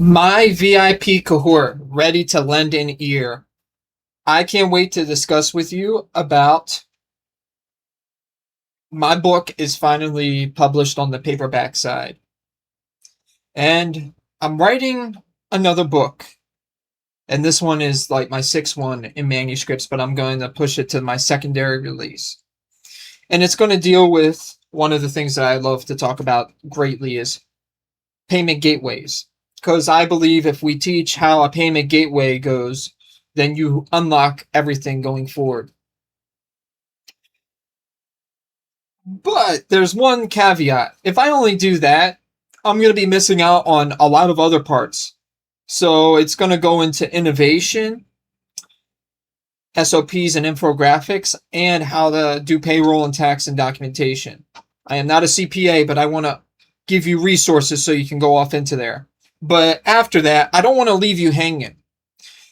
My VIP cohort ready to lend an ear. I can't wait to discuss with you about my book is finally published on the paperback side. And I'm writing another book. And this one is like my sixth one in manuscripts, but I'm going to push it to my secondary release. And it's going to deal with one of the things that I love to talk about greatly is payment gateways. Because I believe if we teach how a payment gateway goes, then you unlock everything going forward. But there's one caveat. If I only do that, I'm going to be missing out on a lot of other parts. So it's going to go into innovation, SOPs and infographics, and how to do payroll and tax and documentation. I am not a CPA, but I want to give you resources so you can go off into there. But after that, I don't want to leave you hanging.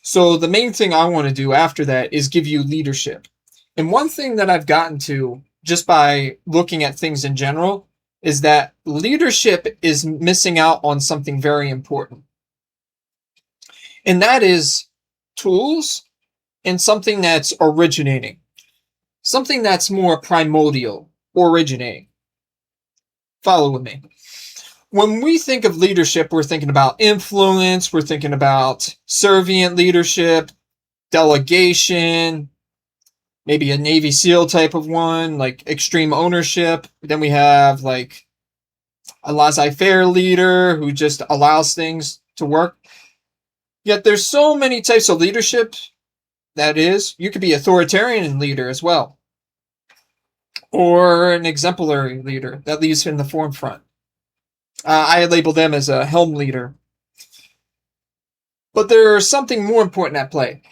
So the main thing I want to do after that is give you leadership. And one thing that I've gotten to just by looking at things in general is that leadership is missing out on something very important. And that is tools and something that's originating, something that's more primordial, originating. Follow with me. When we think of leadership, we're thinking about influence, we're thinking about servant leadership, delegation, maybe a Navy SEAL type of one, like extreme ownership. Then we have like a laissez-faire leader who just allows things to work. Yet there's so many types of leadership. That is, you could be authoritarian leader as well, or an exemplary leader that leads in the forefront. I label them as a helm leader. But there's something more important at play.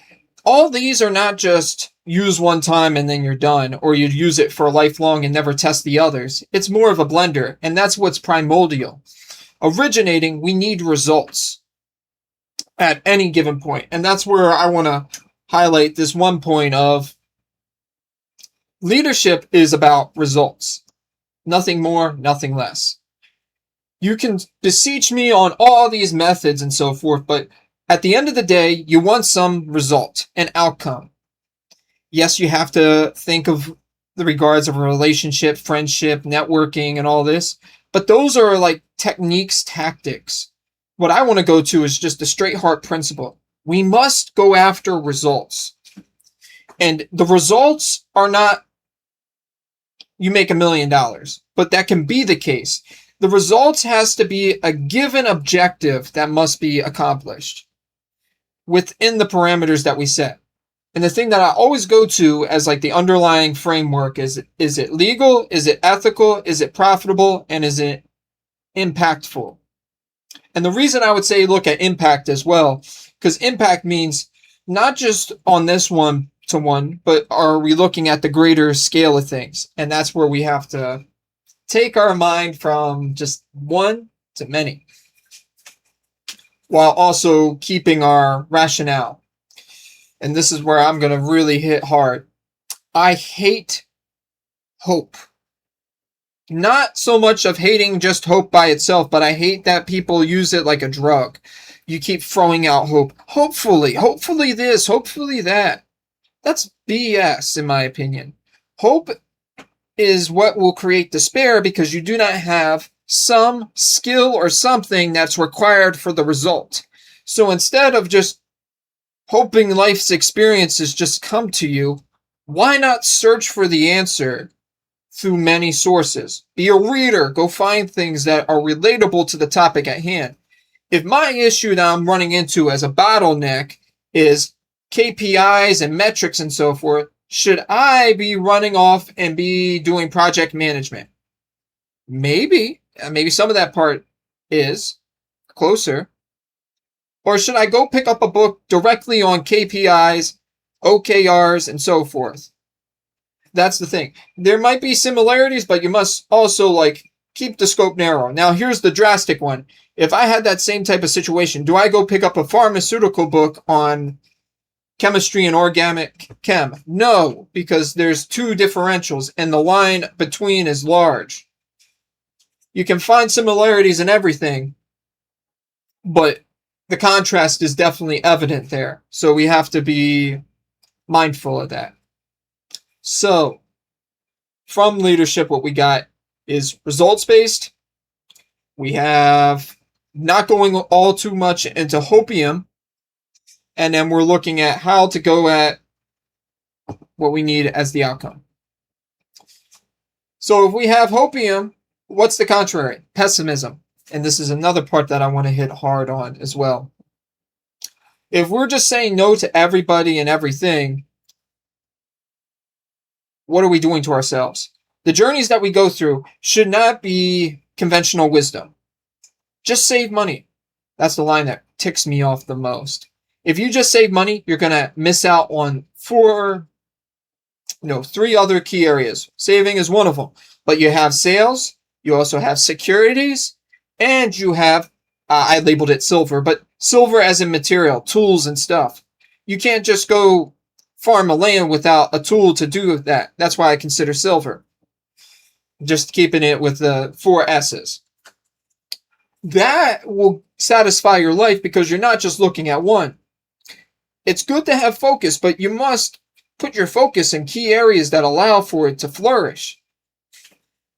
All these are not just use one time and then you're done, or you use it for lifelong and never test the others. It's more of a blender, and that's what's primordial. Originating, we need results at any given point. And that's where I want to highlight this one point of leadership is about results. Nothing more, nothing less. You can beseech me on all these methods and so forth, but at the end of the day, you want some result, an outcome. Yes, you have to think of the regards of a relationship, friendship, networking, and all this, but those are like techniques, tactics. What I want to go to is just a straight heart principle. We must go after results. And the results are not you make $1 million, but that can be the case. The results has to be a given objective that must be accomplished within the parameters that we set. And the thing that I always go to as like the underlying framework is it legal? Is it ethical? Is it profitable? And is it impactful? And the reason I would say look at impact as well, because impact means not just on this one to one, but are we looking at the greater scale of things? And that's where we have to take our mind from just one to many, while also keeping our rationale. And this is where I'm going to really hit hard. I hate hope. Not so much of hating just hope by itself, but I hate that people use it like a drug. You keep throwing out hope. Hopefully this, hopefully that. That's BS in my opinion. Hope is what will create despair because you do not have some skill or something that's required for the result. So instead of just hoping life's experiences just come to you, why not search for the answer through many sources? Be a reader. Go find things that are relatable to the topic at hand. If my issue that I'm running into as a bottleneck is KPIs and metrics and so forth, should I be running off and be doing project management? Maybe some of that part is closer. Or should I go pick up a book directly on KPIs, OKRs, and so forth? That's the thing. There might be similarities, but you must also like keep the scope narrow. Now, here's the drastic one. If I had that same type of situation, do I go pick up a pharmaceutical book on chemistry and organic chem? No, because there's two differentials and the line between is large. You can find similarities in everything, but the contrast is definitely evident there. So we have to be mindful of that. So from leadership, what we got is results-based. We have not going all too much into hopium. And then we're looking at how to go at what we need as the outcome. So if we have hopium, what's the contrary? Pessimism. And this is another part that I want to hit hard on as well. If we're just saying no to everybody and everything, what are we doing to ourselves? The journeys that we go through should not be conventional wisdom. Just save money. That's the line that ticks me off the most. If you just save money, you're going to miss out on three other key areas. Saving is one of them. But you have sales, you also have securities, and you have, I labeled it silver, but silver as in material, tools and stuff. You can't just go farm a land without a tool to do that. That's why I consider silver. Just keeping it with the 4 S's. That will satisfy your life because you're not just looking at one. It's good to have focus, but you must put your focus in key areas that allow for it to flourish.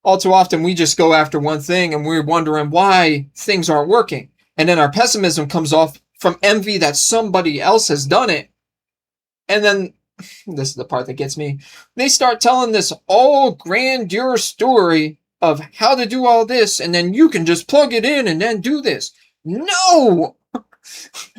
All too often, we just go after one thing and we're wondering why things aren't working. And then our pessimism comes off from envy that somebody else has done it. And then, this is the part that gets me, they start telling this all grandeur story of how to do all this, and then you can just plug it in and then do this. No!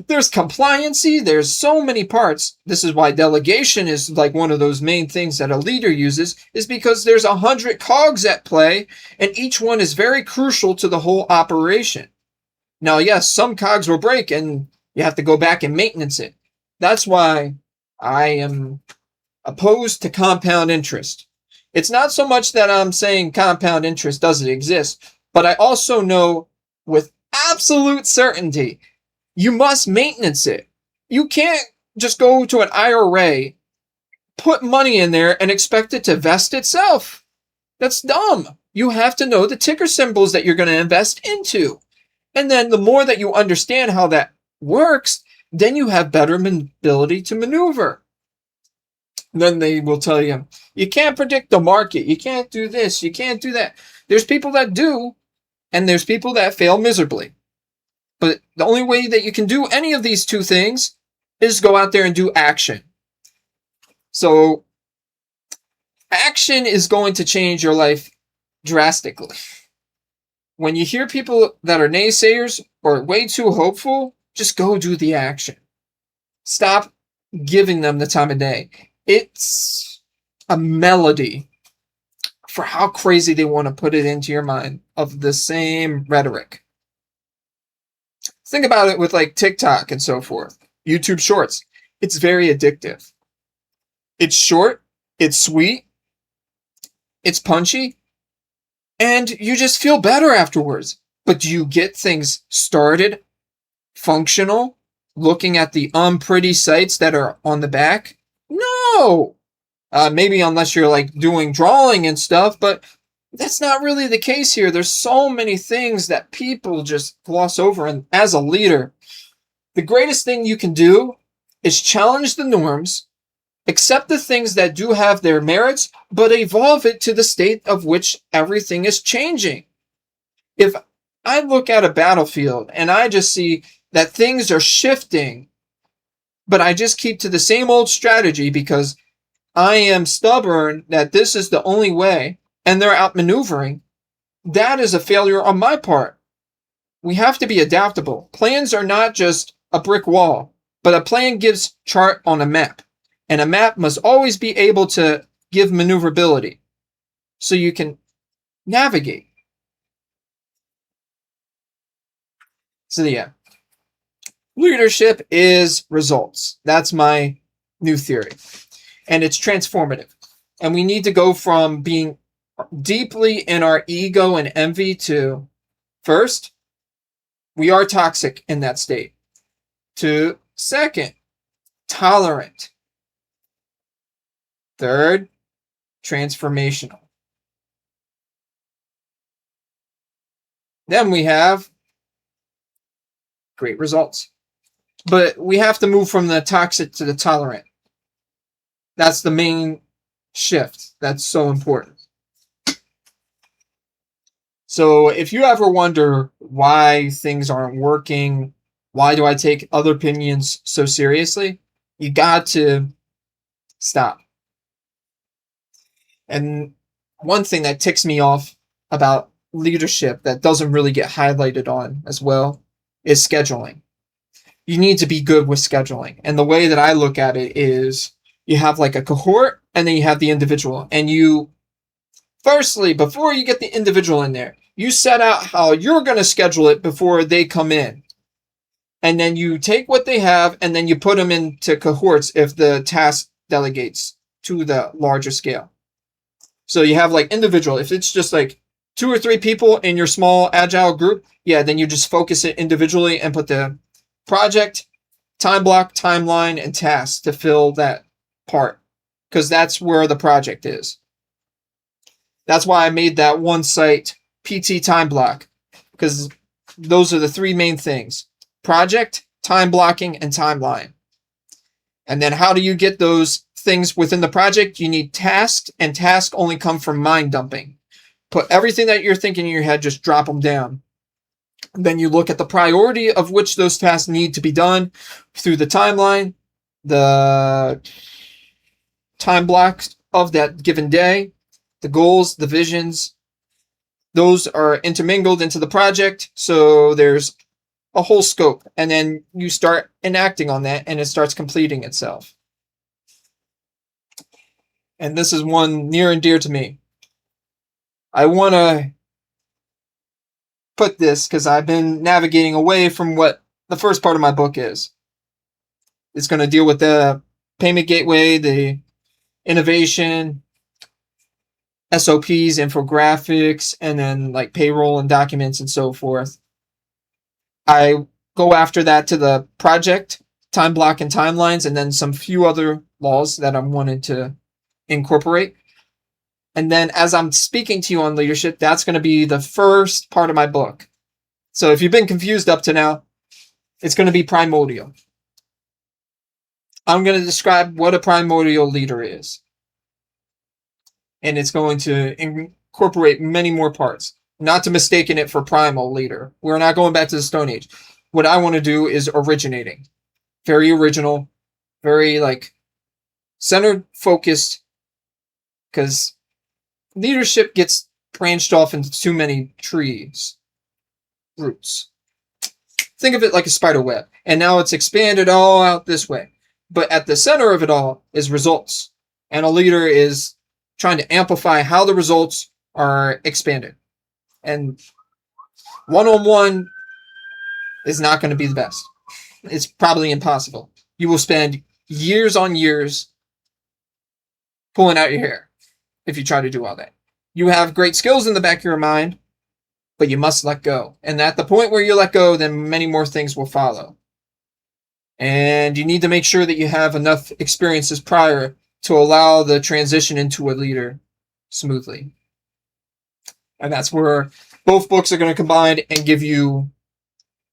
There's compliancy, there's so many parts. This is why delegation is like one of those main things that a leader uses, is because there's 100 cogs at play, and each one is very crucial to the whole operation. Now, yes, some cogs will break, and you have to go back and maintenance it. That's why I am opposed to compound interest. It's not so much that I'm saying compound interest doesn't exist, but I also know with absolute certainty you must maintenance it. You can't just go to an IRA, put money in there, and expect it to vest itself. That's dumb. You have to know the ticker symbols that you're going to invest into. And then the more that you understand how that works, then you have better ability to maneuver. Then they will tell you, you can't predict the market. You can't do this. You can't do that. There's people that do, and there's people that fail miserably. But the only way that you can do any of these two things is go out there and do action. So action is going to change your life drastically. When you hear people that are naysayers or way too hopeful, just go do the action. Stop giving them the time of day. It's a melody for how crazy they want to put it into your mind of the same rhetoric. Think about it with like TikTok and so forth. YouTube Shorts. It's very addictive. It's short. It's sweet. It's punchy. And you just feel better afterwards. But do you get things started, functional, looking at the unpretty sites that are on the back? No! Maybe unless you're like doing drawing and stuff, but that's not really the case here. There's so many things that people just gloss over. And as a leader, the greatest thing you can do is challenge the norms, accept the things that do have their merits, but evolve it to the state of which everything is changing. If I look at a battlefield and I just see that things are shifting, but I just keep to the same old strategy because I am stubborn that this is the only way, and they're outmaneuvering, that is a failure on my part. We have to be adaptable. Plans are not just a brick wall, but a plan gives chart on a map. And a map must always be able to give maneuverability so you can navigate. So yeah, leadership is results. That's my new theory. And it's transformative. And we need to go from being deeply in our ego and envy to, first, we are toxic in that state. To, second, tolerant. Third, transformational. Then we have great results. But we have to move from the toxic to the tolerant. That's the main shift. That's so important. So if you ever wonder why things aren't working, why do I take other opinions so seriously? You got to stop. And one thing that ticks me off about leadership that doesn't really get highlighted on as well is scheduling. You need to be good with scheduling. And the way that I look at it is you have like a cohort and then you have the individual. And you, firstly, before you get the individual in there, you set out how you're going to schedule it before they come in. And then you take what they have and then you put them into cohorts if the task delegates to the larger scale. So you have like individual. If it's just like 2 or 3 people in your small agile group, yeah, then you just focus it individually and put the project, time block, timeline, and tasks to fill that part, because that's where the project is. That's why I made that one site PT time block, because those are the 3 main things: project, time blocking, and timeline. And then how do you get those things within the project? You need tasks, and tasks only come from mind dumping. Put everything that you're thinking in your head, just drop them down. Then you look at the priority of which those tasks need to be done through the timeline, the time blocks of that given day, the goals, the visions. Those are intermingled into the project, so there's a whole scope. And then you start enacting on that, and it starts completing itself. And this is one near and dear to me. I want to put this because I've been navigating away from what the first part of my book is. It's going to deal with the payment gateway, the innovation, SOPs, infographics, and then like payroll and documents and so forth. I go after that to the project, time block and timelines, and then some few other laws that I'm wanting to incorporate. And then as I'm speaking to you on leadership, that's going to be the first part of my book. So if you've been confused up to now, it's going to be primordial. I'm going to describe what a primordial leader is. And it's going to incorporate many more parts. Not to mistaken it for primal leader. We're not going back to the Stone Age. What I want to do is originating. Very original. Very like centered, focused. Because leadership gets branched off into too many trees, roots. Think of it like a spider web, and now it's expanded all out this way. But at the center of it all is results, and a leader is trying to amplify how the results are expanded. And one-on-one is not going to be the best. It's probably impossible. You will spend years on years pulling out your hair if you try to do all that. You have great skills in the back of your mind, but you must let go. And at the point where you let go, then many more things will follow. And you need to make sure that you have enough experiences prior to allow the transition into a leader smoothly. And that's where both books are going to combine and give you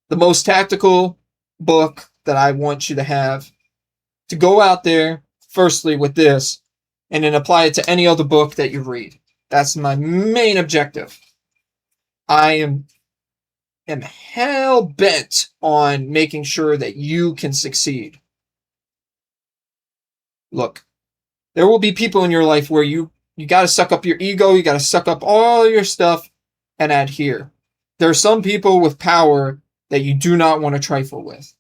the most tactical book that I want you to have to go out there, firstly, with this, and then apply it to any other book that you read. That's my main objective. I am hell-bent on making sure that you can succeed. Look, there will be people in your life where you got to suck up your ego, you got to suck up all your stuff and adhere. There are some people with power that you do not want to trifle with.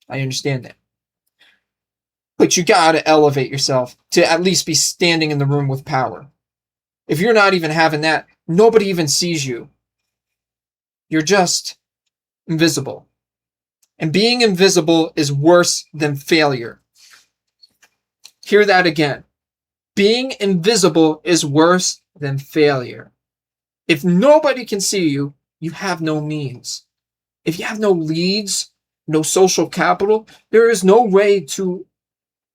I understand that. But you got to elevate yourself to at least be standing in the room with power. If you're not even having that, nobody even sees you. You're just invisible. And being invisible is worse than failure. Hear that again. Being invisible is worse than failure. If nobody can see you, you have no means. If you have no leads, no social capital, there is no way to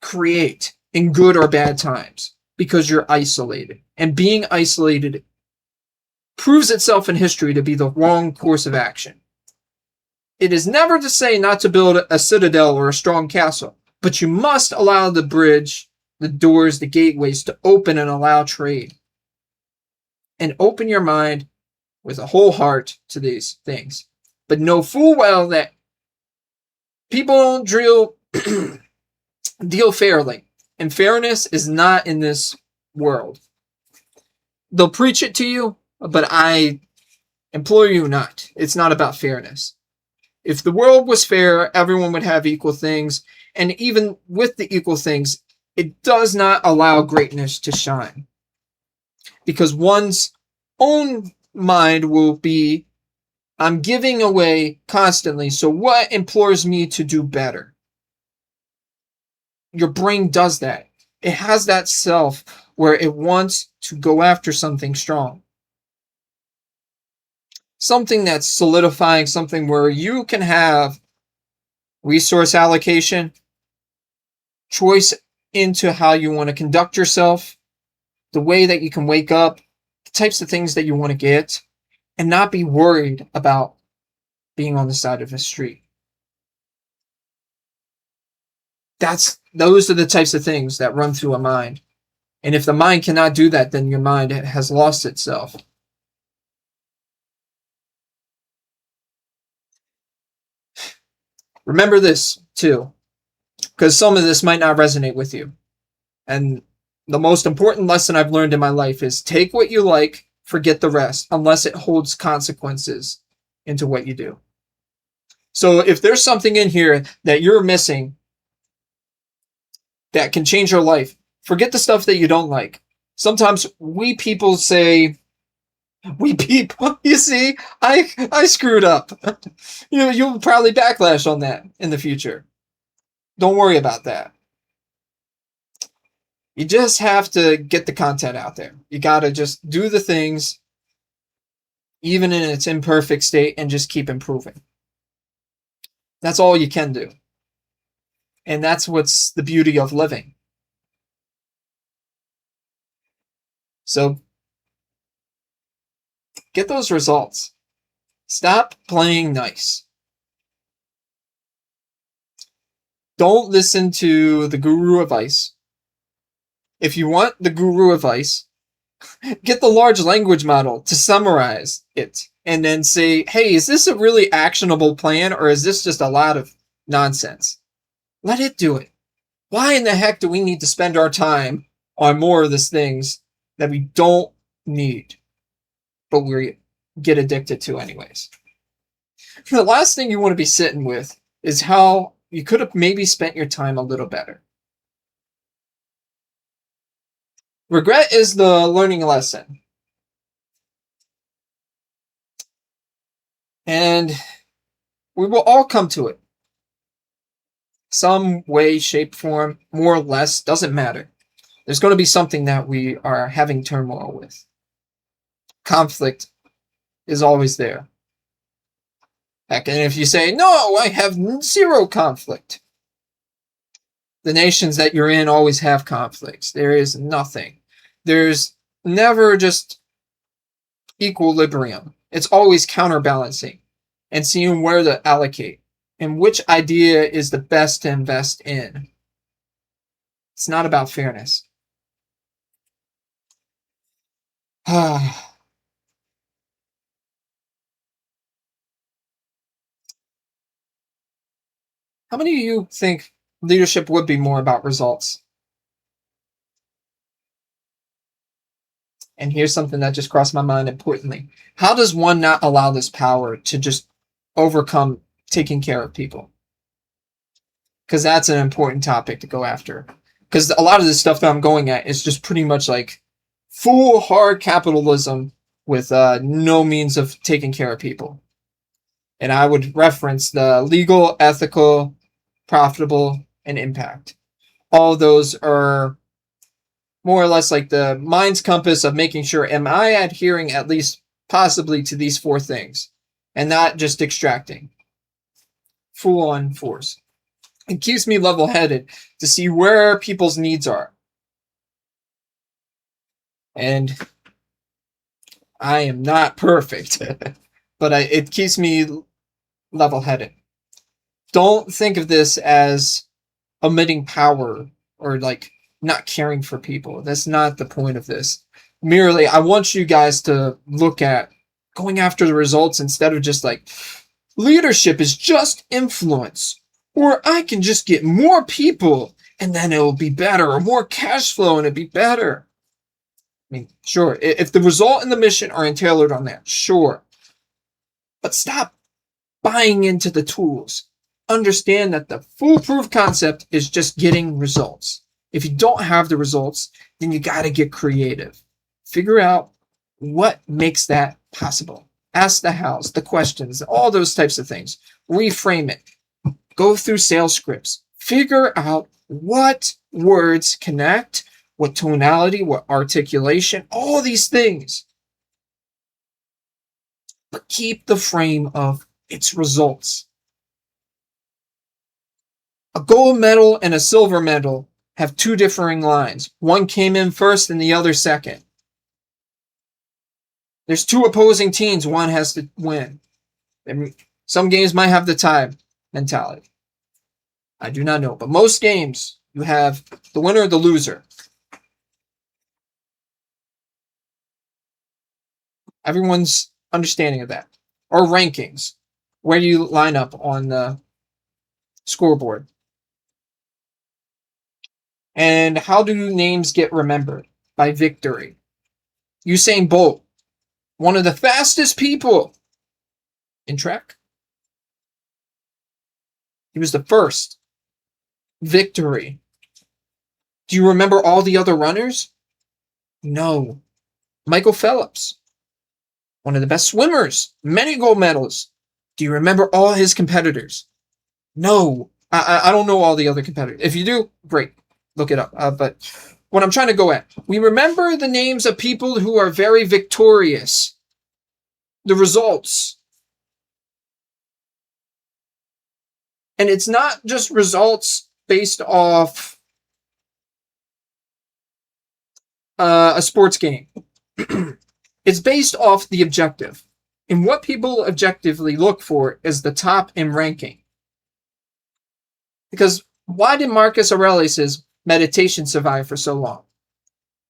create in good or bad times because you're isolated. And being isolated proves itself in history to be the wrong course of action. It is never to say not to build a citadel or a strong castle, but you must allow the bridge, the doors, the gateways to open and allow trade. And open your mind with a whole heart to these things. But know full well that people don't deal fairly. And fairness is not in this world. They'll preach it to you, but I implore you not. It's not about fairness. If the world was fair, everyone would have equal things. And even with the equal things, it does not allow greatness to shine. Because one's own mind will be, I'm giving away constantly, so what implores me to do better? Your brain does that. It has that self where it wants to go after something strong. Something that's solidifying, something where you can have resource allocation, choice into how you want to conduct yourself, the way that you can wake up, the types of things that you want to get, and not be worried about being on the side of the street. Those are the types of things that run through a mind. And if the mind cannot do that, then your mind has lost itself. Remember this, too, because some of this might not resonate with you. And the most important lesson I've learned in my life is take what you like, forget the rest, unless it holds consequences into what you do. So if there's something in here that you're missing that can change your life, forget the stuff that you don't like. Sometimes we people say, you see, I screwed up. You'll probably backlash on that in the future. Don't worry about that. You just have to get the content out there. You got to just do the things, even in its imperfect state, and just keep improving. That's all you can do. And that's what's the beauty of living. So get those results. Stop playing nice. Don't listen to the guru advice. If you want the guru advice, get the large language model to summarize it and then say, hey, is this a really actionable plan or is this just a lot of nonsense? Let it do it. Why in the heck do we need to spend our time on more of these things that we don't need, but we get addicted to anyways? The last thing you want to be sitting with is how you could have maybe spent your time a little better. Regret is the learning lesson. And we will all come to it. Some way, shape, form, more or less, doesn't matter. There's going to be something that we are having turmoil with. Conflict is always there. Heck, and if you say, no, I have zero conflict. The nations that you're in always have conflicts. There is nothing. There's never just equilibrium. It's always counterbalancing and seeing where to allocate and which idea is the best to invest in. It's not about fairness. How many of you think leadership would be more about results? And here's something that just crossed my mind importantly. How does one not allow this power to just overcome taking care of people? Because that's an important topic to go after. Because a lot of the stuff that I'm going at is just pretty much like full hard capitalism with no means of taking care of people. And I would reference the legal, ethical, profitable, and impact. All of those are more or less like the mind's compass of making sure, am I adhering at least possibly to these 4 things and not just extracting full on force. It keeps me level headed to see where people's needs are. And I am not perfect, but it keeps me level-headed. Don't think of this as omitting power or like not caring for people. That's not the point of this. Merely, I want you guys to look at going after the results instead of just like, leadership is just influence, or I can just get more people and then it'll be better, or more cash flow and it'll be better. I mean, sure, if the result and the mission are tailored on that, sure. But stop buying into the tools. Understand that the foolproof concept is just getting results. If you don't have the results, then you got to get creative. Figure out what makes that possible. Ask the hows, the questions, all those types of things. Reframe it. Go through sales scripts. Figure out what words connect, what tonality, what articulation, all these things. But keep the frame of its results. A gold medal and a silver medal have two differing lines. One came in first and the other second. There's two opposing teams. One has to win. Some games might have the tie mentality. I do not know. But most games, you have the winner or the loser. Everyone's understanding of that. Or rankings. Where do you line up on the scoreboard? And how do names get remembered? By victory. Usain Bolt, one of the fastest people in track. He was the first. Victory. Do you remember all the other runners? No. Michael Phelps, one of the best swimmers, many gold medals. Do you remember all his competitors? No. I don't know all the other competitors. If you do, great. Look it up. But what I'm trying to go at, we remember the names of people who are very victorious. The results. And it's not just results based off a sports game. It's based off the objective. And what people objectively look for is the top in ranking. Because why did Marcus Aurelius' meditation survive for so long?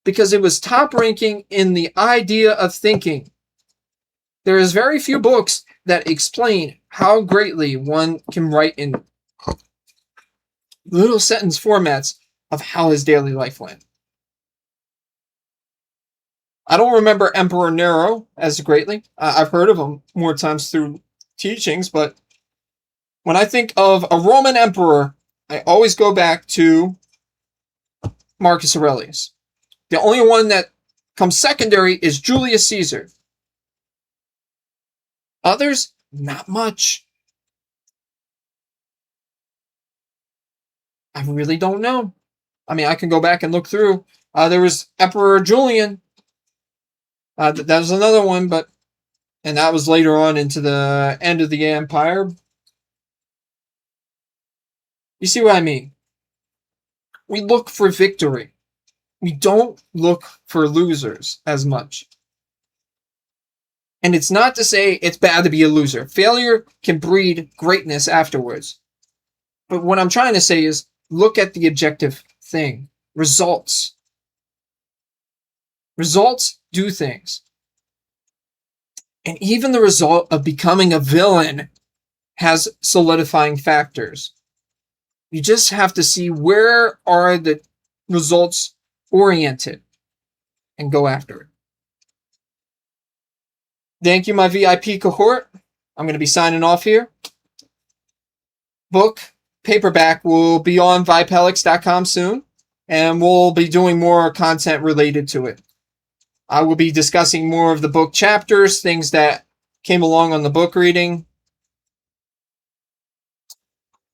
Because it was top ranking in the idea of thinking. There is very few books that explain how greatly one can write in little sentence formats of how his daily life went. I don't remember Emperor Nero as greatly. I've heard of him more times through teachings, but when I think of a Roman emperor, I always go back to Marcus Aurelius. The only one that comes secondary is Julius Caesar. Others, not much. I really don't know. I mean, I can go back and look through. There was Emperor Julian. That was another one, and that was later on into the end of the empire. You see what I mean? We look for victory. We don't look for losers as much. And it's not to say it's bad to be a loser. Failure can breed greatness afterwards. But what I'm trying to say is look at the objective thing. Results. Results do things. And even the result of becoming a villain has solidifying factors. You just have to see where are the results oriented and go after it. Thank you, my VIP cohort. I'm going to be signing off here. Book, paperback will be on Vipelex.com soon, and we'll be doing more content related to it. I will be discussing more of the book chapters, things that came along on the book reading.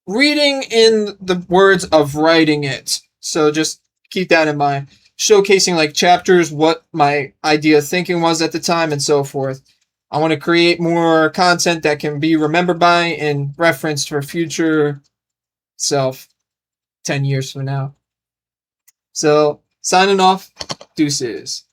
Reading in the words of writing it. So just keep that in mind. Showcasing like chapters, what my idea of thinking was at the time, and so forth. I want to create more content that can be remembered by and referenced for future self 10 years from now. So, signing off. Deuces.